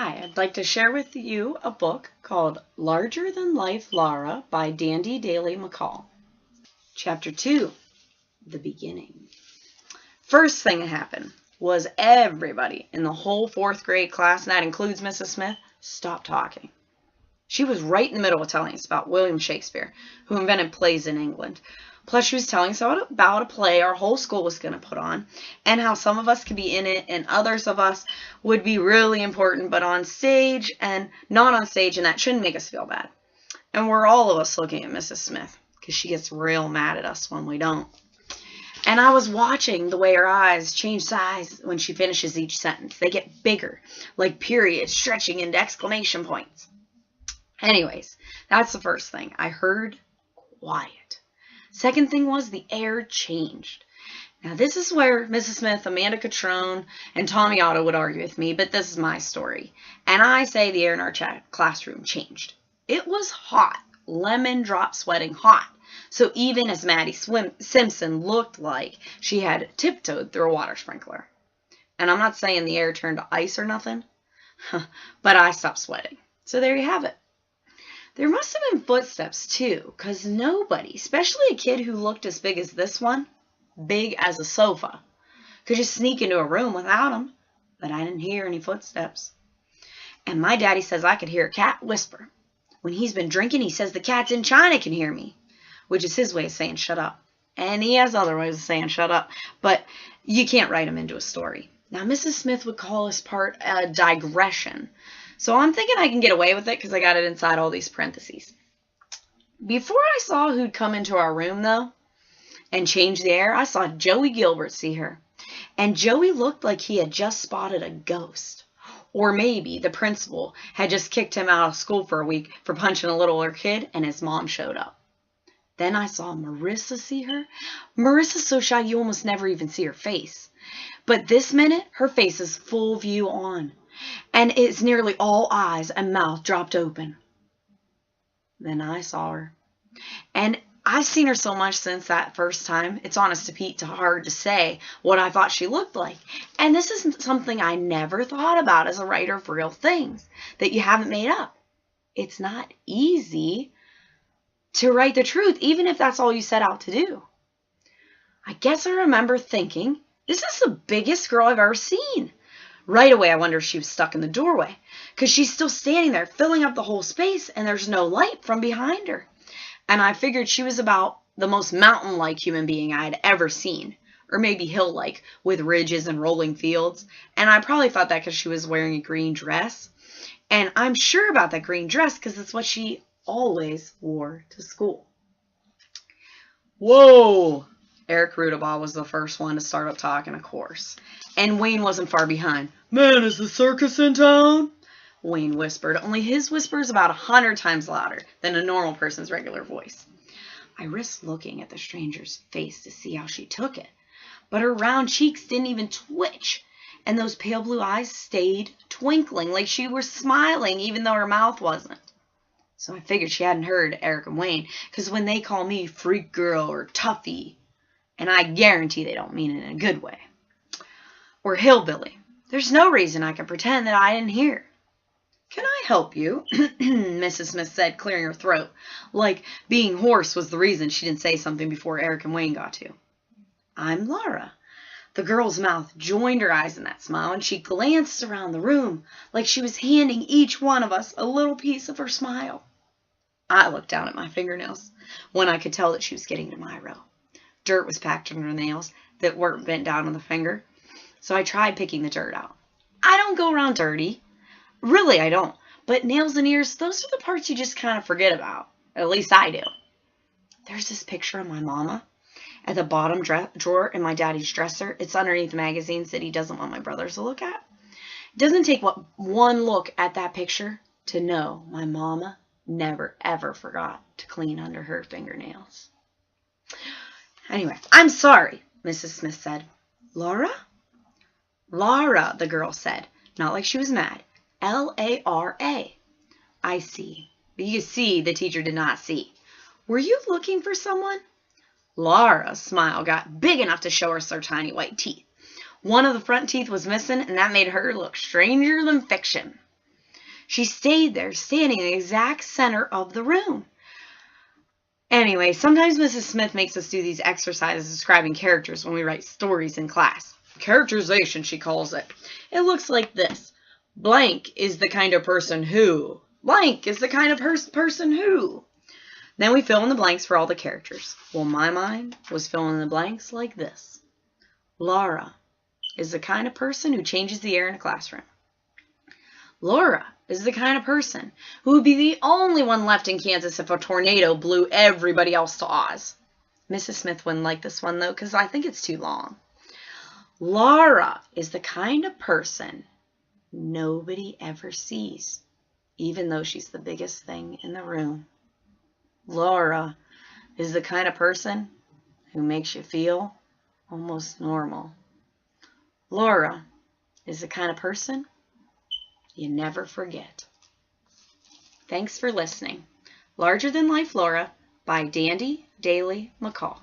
Hi, I'd like to share with you a book called Larger Than Life Lara by Dandi, Daley, Mackall. Chapter 2, The Beginning. First thing that happened was everybody in the whole 4th grade class, and that includes Mrs. Smith, stopped talking. She was right in the middle of telling us about William Shakespeare, who invented plays in England. Plus, she was telling us about a play our whole school was going to put on, and how some of us could be in it, and others of us would be really important, but on stage and not on stage, and that shouldn't make us feel bad. And we're all of us looking at Mrs. Smith, because she gets real mad at us when we don't. And I was watching the way her eyes change size when she finishes each sentence. They get bigger, like periods stretching into exclamation points. Anyways, that's the first thing. I heard quiet. Second thing was the air changed. Now this is where Mrs. Smith, Amanda Catrone, and Tommy Otto would argue with me, but this is my story. And I say the air in our classroom changed. It was hot, lemon drop sweating hot. So even as Maddie Simpson looked like she had tiptoed through a water sprinkler. And I'm not saying the air turned to ice or nothing, but I stopped sweating. So there you have it. There must have been footsteps too, because nobody, especially a kid who looked as big as this one, big as a sofa, could just sneak into a room without him. But I didn't hear any footsteps. And my daddy says I could hear a cat whisper. When he's been drinking, he says the cats in China can hear me, which is his way of saying shut up. And he has other ways of saying shut up, but you can't write him into a story. Now, Mrs. Smith would call this part a digression. So I'm thinking I can get away with it because I got it inside all these parentheses. Before I saw who'd come into our room, though, and change the air, I saw Joey Gilbert see her. And Joey looked like he had just spotted a ghost. Or maybe the principal had just kicked him out of school for a week for punching a littler kid, and his mom showed up. Then I saw Marissa see her. Marissa's so shy you almost never even see her face. But this minute, her face is full view on. And it's nearly all eyes and mouth dropped open. Then I saw her. And I've seen her so much since that first time, it's honest to Pete hard to say what I thought she looked like. And this isn't something I never thought about as a writer of real things that you haven't made up. It's not easy to write the truth, even if that's all you set out to do. I guess I remember thinking, this is the biggest girl I've ever seen. Right away, I wonder if she was stuck in the doorway, because she's still standing there, filling up the whole space, and there's no light from behind her. And I figured she was about the most mountain-like human being I had ever seen, or maybe hill-like, with ridges and rolling fields. And I probably thought that because she was wearing a green dress. And I'm sure about that green dress because it's what she always wore to school. Whoa! Eric Rudabaugh was the first one to start up talking, of course. And Wayne wasn't far behind. Man, is the circus in town? Wayne whispered, only his whisper is about 100 times louder than a normal person's regular voice. I risked looking at the stranger's face to see how she took it, but her round cheeks didn't even twitch, and those pale blue eyes stayed twinkling like she was smiling even though her mouth wasn't. So I figured she hadn't heard Eric and Wayne, because when they call me freak girl or toughie, and I guarantee they don't mean it in a good way, or hillbilly, there's no reason I can pretend that I didn't hear. Can I help you? Mrs. Smith said, clearing her throat, like being hoarse was the reason she didn't say something before Eric and Wayne got to. I'm Lara. The girl's mouth joined her eyes in that smile, and she glanced around the room like she was handing each one of us a little piece of her smile. I looked down at my fingernails when I could tell that she was getting to my row. Dirt was packed on her nails that weren't bent down on the finger, so I tried picking the dirt out. I don't go around dirty. Really, I don't. But nails and ears, those are the parts you just kind of forget about. At least I do. There's this picture of my mama at the bottom drawer in my daddy's dresser. It's underneath magazines that he doesn't want my brothers to look at. It doesn't take one look at that picture to know my mama never, ever forgot to clean under her fingernails. Anyway, I'm sorry, Mrs. Smith said. Lara? Lara, the girl said, not like she was mad. Lara. I see. But you see the teacher did not see. Were you looking for someone? Lara's smile got big enough to show her tiny white teeth. One of the front teeth was missing, and that made her look stranger than fiction. She stayed there, standing in the exact center of the room. Anyway, sometimes Mrs. Smith makes us do these exercises describing characters when we write stories in class. Characterization, she calls it. It looks like this. Blank is the kind of person who. Blank is the kind of person who. Then we fill in the blanks for all the characters. Well, my mind was filling in the blanks like this. Lara is the kind of person who changes the air in a classroom. Laura is the kind of person who would be the only one left in Kansas if a tornado blew everybody else to Oz. Mrs. Smith wouldn't like this one, though, because I think it's too long. Lara is the kind of person nobody ever sees, even though she's the biggest thing in the room. Lara is the kind of person who makes you feel almost normal. Lara is the kind of person you never forget. Thanks for listening. Larger Than Life Lara by Dandi, Daley, Mackall.